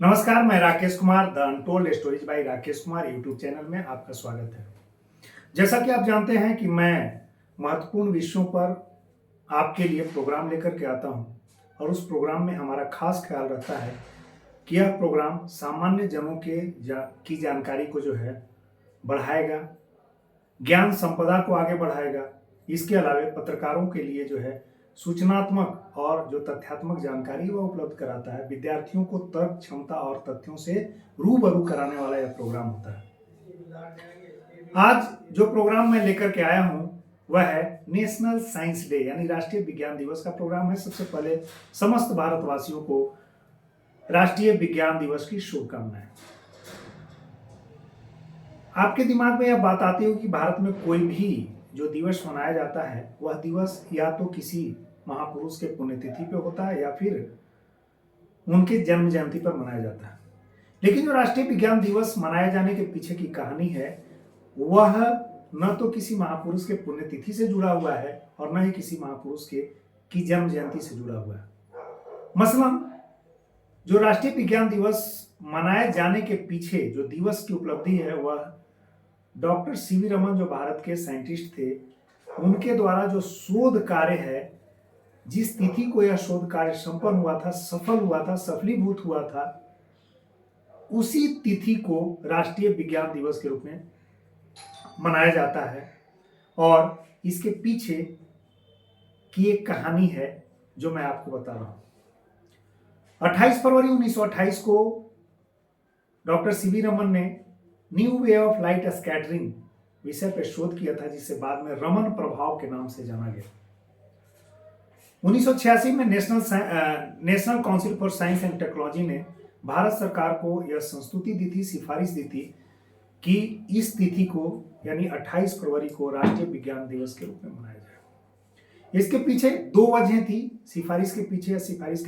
नमस्कार, मैं Rakesh Kumar the untold stories bye Rakesh Kumar YouTube channel में आपका स्वागत है। जैसा कि आप जानते हैं कि मैं महत्वपूर्ण विषयों पर आपके लिए प्रोग्राम लेकर के आता हूं और उस प्रोग्राम में हमारा खास ख्याल रहता है कि यह प्रोग्राम सामान्य जनों की जानकारी को जो है बढ़ाएगा, ज्ञान संपदा को आगे बढ़ाएगा। इसके अलावा पत्रकारों के लिए जो है सूचनात्मक और जो तथ्यात्मक जानकारी वह उपलब्ध कराता है। विद्यार्थियों को तर्क क्षमता और तथ्यों से रूबरू कराने वाला यह प्रोग्राम होता है। आज जो प्रोग्राम मैं लेकर के आया हूं वह है नेशनल साइंस डे यानी राष्ट्रीय विज्ञान दिवस का प्रोग्राम है। सबसे पहले समस्त भारतवासियों को राष्ट्रीय विज्ञान दिवस की शुभकामनाएं। आपके दिमाग में यह बात आती होगी कि भारत में कोई भी जो दिवस मनाया जाता है वह दिवस या तो किसी महापुरुष के पुण्यतिथि पे होता है या फिर उनके जन्म जयंती पर मनाया जाता है। लेकिन जो राष्ट्रीय विज्ञान दिवस मनाए जाने के पीछे की कहानी है वह न तो किसी महापुरुष के पुण्यतिथि से जुड़ा हुआ है और न ही किसी महापुरुष की जन्म जयंती से जुड़ा हुआ है। मसलन जो राष्ट्रीय विज्ञान दिवस मनाए जाने के पीछे जो दिवस की उपलब्धि है वह डॉक्टर सीवी रमन जो भारत के साइंटिस्ट थे उनके द्वारा जो शोध कार्य है, जिस तिथि को यह शोध कार्य संपन्न हुआ था, सफल हुआ था, सफलीभूत हुआ था, उसी तिथि को राष्ट्रीय विज्ञान दिवस के रूप में मनाया जाता है। और इसके पीछे की एक कहानी है जो मैं आपको बता रहा हूं। 28 फरवरी 1928 को डॉक्टर सीवी रमन ने new way of light scattering विषय पर शोध किया था, जिसे बाद में रमन प्रभाव के नाम से जाना गया। 1986 में national council for science and technology ने भारत सरकार को यह संस्तुति दी थी, सिफारिश दी थी कि इस तिथि को यानी 28 फरवरी को राष्ट्रीय विज्ञान दिवस के रूप में मनाया जाए। इसके पीछे दो वजह थी। सिफारिश के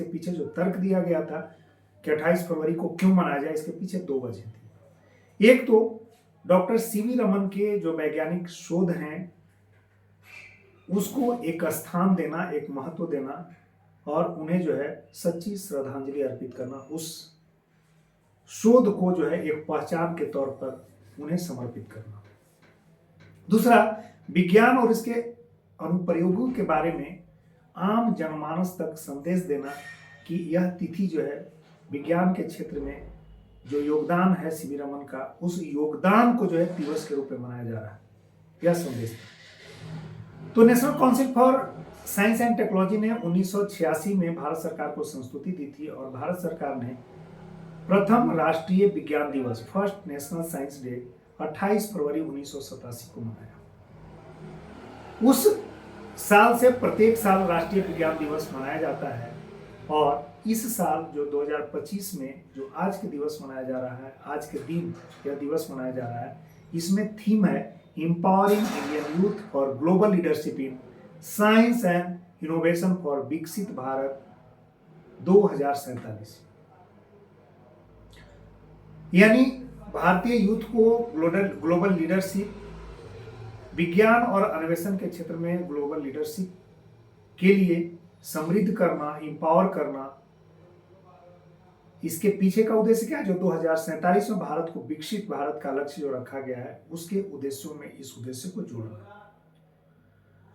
पीछे जो तर्क दिया गया था कि 28 फरवरी को क्यों मनाया जाए, इसके पीछे दो वजह थी। एक तो डॉक्टर सीवी रमन के जो वैज्ञानिक शोध हैं उसको एक स्थान देना, एक महत्व देना और उन्हें जो है सच्ची श्रद्धांजलि अर्पित करना, उस शोध को जो है एक पहचान के तौर पर उन्हें समर्पित करना। दूसरा, विज्ञान और इसके अनुप्रयोगों के बारे में आम जनमानस तक संदेश देना कि यह तिथि जो है विज्ञान के क्षेत्र में जो योगदान है सीवी रमन का, उस योगदान को जो है दिवस के रूप में मनाया जा रहा है, यह संदेश था। तो national council for science and technology ने 1986 में भारत सरकार को संस्तुति दी थी और भारत सरकार ने प्रथम राष्ट्रीय विज्ञान दिवस, फर्स्ट नेशनल साइंस डे 28 फरवरी 1987 को मनाया। उस साल से प्रत्येक साल राष्ट्रीय विज्ञान दिवस मनाया जाता है और इस साल जो 2025 में जो आज के दिवस मनाया जा रहा है, आज के दिन यह दिवस मनाया जा रहा है, इसमें थीम है empowering Indian youth for global leadership in science and innovation for विकसित भारत 2047। यानी भारतीय यूथ को ग्लोबल लीडरशिप, विज्ञान और अन्वेषण के क्षेत्र में ग्लोबल लीडरशिप के लिए समृद्ध करना, इंपावर करना। इसके पीछे का उद्देश्य क्या है? जो 2047 में भारत को विकसित भारत का लक्ष्य जो रखा गया है उसके उद्देश्यों में इस उद्देश्य को जोड़ना।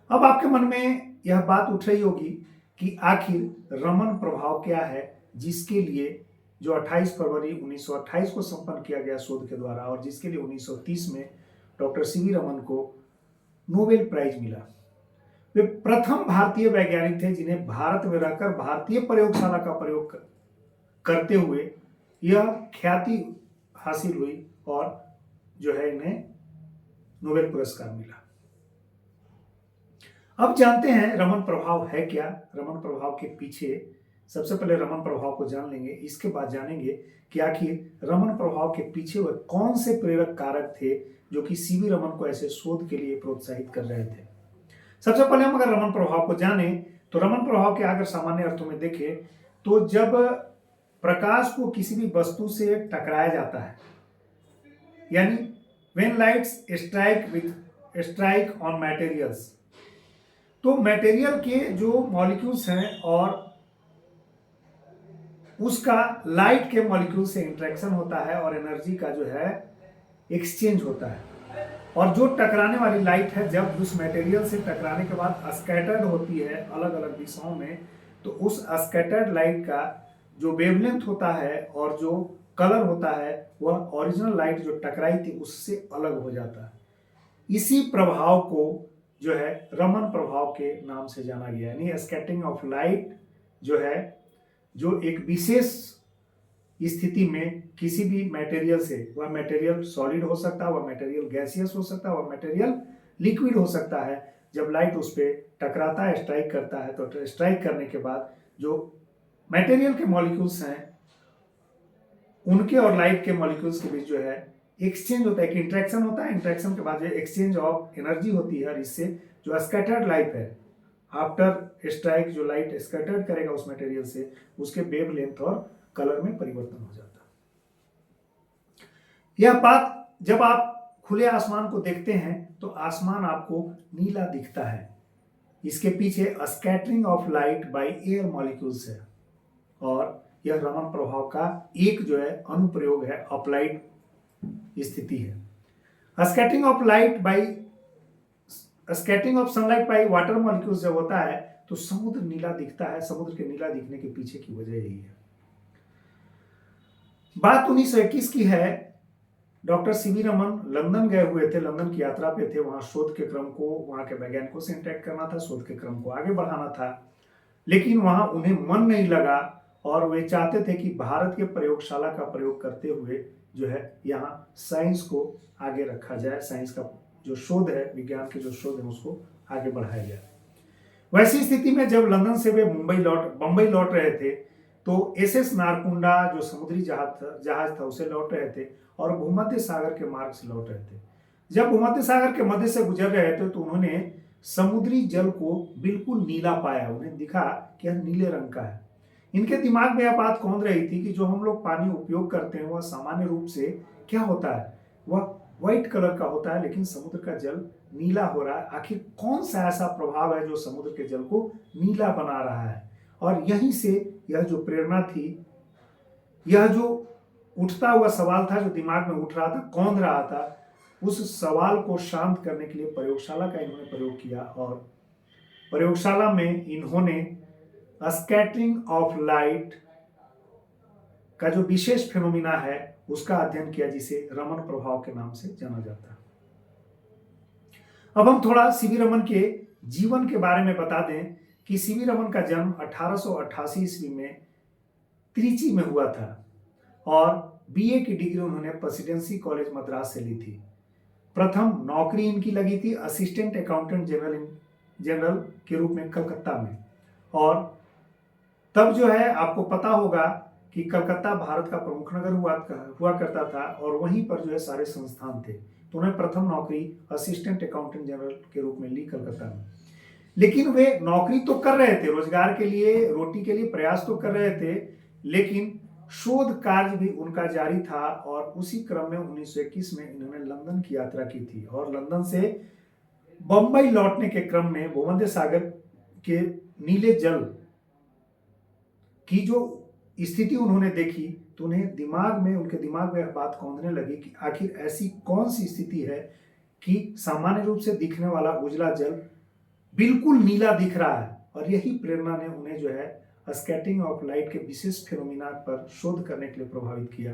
अब आपके मन में यह बात उठ रही होगी कि आखिर रमन प्रभाव क्या है, जिसके लिए जो 28 फरवरी 1928 को संपन्न किया गया शोध के द्वारा और जिसके लिए 1930 में डॉक्टर सीवी रमन को नोबेल प्राइज मिला। वे प्रथम भारतीय वैज्ञानिक थे जिन्हें भारत में रहकर भारतीय प्रयोगशाला का प्रयोग करते हुए यह ख्याति हासिल हुई और जो है इन्हें नोबेल पुरस्कार मिला। अब जानते हैं रमन प्रभाव है क्या। रमन प्रभाव के पीछे सबसे पहले रमन प्रभाव को जान लेंगे, इसके बाद जानेंगे कि आखिर रमन प्रभाव के पीछे वह कौन से प्रेरक कारक थे जो कि सीवी रमन को ऐसे शोध के लिए प्रोत्साहित कर रहे थे। सबसे पहले हम अगर रमन प्रभाव को जाने तो रमन प्रभाव के अगर सामान्य अर्थों में देखें तो जब प्रकाश को किसी भी वस्तु से टकराया जाता है, यानी when lights strike on materials, तो मटेरियल के जो मॉलिक्यूल्स हैं और उसका लाइट के मॉलिक्यूल से इंटरेक्शन होता है और एनर्जी का जो है एक्सचेंज होता है। और जो टकराने वाली लाइट है जब उस मटेरियल से टकराने के बाद स्कैटर्ड होती है अलग अलग दिशाओं में, तो उस स्कैटर्ड लाइट का जो वेवलेंथ होता है और जो कलर होता है वह ओरिजिनल लाइट जो टकराई थी उससे अलग हो जाता है। इसी प्रभाव को जो है रमन प्रभाव के नाम से जाना गया, यानी स्कैटरिंग ऑफ लाइट जो है, जो एक विशेष स्थिति में किसी भी मटेरियल से, वह मटेरियल सॉलिड हो सकता है, वह मटेरियल गैसियस हो सकता है, वह मटेरियल लिक्विड हो सकता है, जब लाइट उस पर टकराता है, स्ट्राइक करता है, तो स्ट्राइक करने के बाद जो मटेरियल के मॉलिक्यूल्स हैं उनके और लाइट के मॉलिक्यूल्स के बीच जो है एक्सचेंज होता है, एक इंटरेक्शन होता है। इंटरेक्शन के बाद जो एक्सचेंज ऑफ एनर्जी होती है और इससे जो स्कैटर्ड लाइट है आफ्टर स्ट्राइक, जो लाइट स्कैटर्ड करेगा उस मटेरियल से, उसके वेवलेंथ और कलर में परिवर्तन हो जाता है। यह बात जब आप खुले आसमान को देखते हैं तो आसमान आपको नीला दिखता है, इसके पीछे scattering of light by air molecules है और यह रमन प्रभाव का एक जो है अनुप्रयोग है, अप्लाइड स्थिति है। Scattering of light by scattering of sunlight by water molecules जब होता है तो समुद्र नीला दिखता है। समुद्र के नीला दिखने के पीछे की वजह यही है। बात 1921 की है। डॉक्टर सीवी रमन लंदन गए हुए थे, लंदन की यात्रा पे थे, वहां शोध के क्रम को वहां के वैज्ञानिकों से इंटरेक्ट करना था, शोध के क्रम को आगे बढ़ाना था, लेकिन वहां उन्हें मन नहीं लगा और वे चाहते थे कि भारत के प्रयोगशाला का प्रयोग करते हुए जो है यहाँ साइंस को आगे रखा जाए, साइंस का जो शोध है, विज्ञान के जो शोध है उसको आगे बढ़ाया जाए। वैसी स्थिति में जब लंदन से वे बंबई लौट रहे थे तो एसएस नारकुंडा जो समुद्री जहाज था उसे लौट रहे थे और भूमध्य सागर के मार्ग से लौट रहे थे। जब भूमध्य सागर के मध्य से गुजर रहे थे तो उन्होंने समुद्री जल को बिल्कुल नीला पाया। उन्हें दिखा कि यह नीले रंग का है। इनके दिमाग में यह बात कौंध रही थी कि जो हम लोग पानी उपयोग करते हैं वह सामान्य रूप से क्या होता है, वह व्हाइट कलर का होता है, लेकिन समुद्र का जल नीला हो रहा है। आखिर कौन सा ऐसा प्रभाव है जो समुद्र के जल को नीला बना रहा है? और यहीं से यह जो प्रेरणा थी, यह जो उठता हुआ सवाल था जो दिमाग में उठ रहा था, कौंध रहा था, उस सवाल को शांत करने के लिए प्रयोगशाला का इन्होंने प्रयोग किया और प्रयोगशाला में इन्होंने स्कैटरिंग ऑफ लाइट का जो विशेष फिनोमिना है उसका अध्ययन किया, जिसे रमन प्रभाव के नाम से जाना जाता है। अब हम थोड़ा सीवी रमन के जीवन के बारे में बता दें कि सीवी रमन का जन्म 1888 ईस्वी में त्रिची में हुआ था और बीए की डिग्री उन्होंने प्रेसिडेंसी कॉलेज मद्रास से ली थी। प्रथम नौकरी इनकी लगी थी असिस्टेंट अकाउंटेंट जनरल के रूप में कलकत्ता में। और तब जो है आपको पता होगा कि कलकत्ता भारत का प्रमुख नगर हुआ करता था और वहीं पर जो है सारे संस्थान थे, तो उन्हें प्रथम नौकरी असिस्टेंट अकाउंटेंट जनरल के रूप में ली कलकत्ता में। लेकिन वे नौकरी तो कर रहे थे, रोजगार के लिए, रोटी के लिए प्रयास तो कर रहे थे, लेकिन शोध कार्य भी उनका जारी था। और उसी क्रम में 1921 में इन्होंने लंदन की यात्रा की थी और लंदन से बंबई लौटने के क्रम में भूमध्य सागर के नीले जल की जो स्थिति उन्होंने देखी तो उनके दिमाग में यह बात कौंधने लगी कि आखिर ऐसी कौन सी स्थिति है कि सामान्य रूप से दिखने वाला उजला जल बिल्कुल नीला दिख रहा है। और यही प्रेरणा ने उन्हें जो है स्कैटरिंग ऑफ लाइट के विशेष फिनोमिना पर शोध करने के लिए प्रभावित किया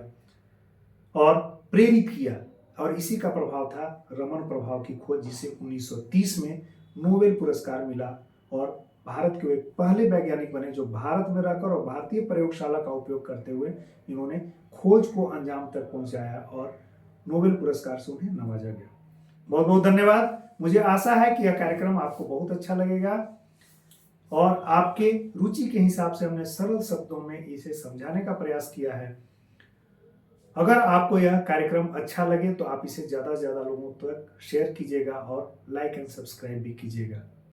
और प्रेरित किया। और इसी का प्रभाव था रमन प्रभाव की खोज, जिसे 1930 में नोबेल पुरस्कार मिला और भारत के वे पहले वैज्ञानिक बने जो भारत में रहकर और भारतीय प्रयोगशाला का उपयोग करते हुए इन्होंने खोज को अंजाम तक पहुंचाया और नोबेल पुरस्कार से उन्हें नवाजा गया। बहुत बहुत धन्यवाद। मुझे आशा है कि यह कार्यक्रम आपको बहुत अच्छा लगेगा और आपके रुचि के हिसाब से हमने सरल शब्दों में इसे समझाने का प्रयास किया है। अगर आपको यह कार्यक्रम अच्छा लगे तो आप इसे ज़्यादा से ज़्यादा लोगों तक शेयर कीजिएगा और लाइक एंड सब्सक्राइब भी कीजिएगा।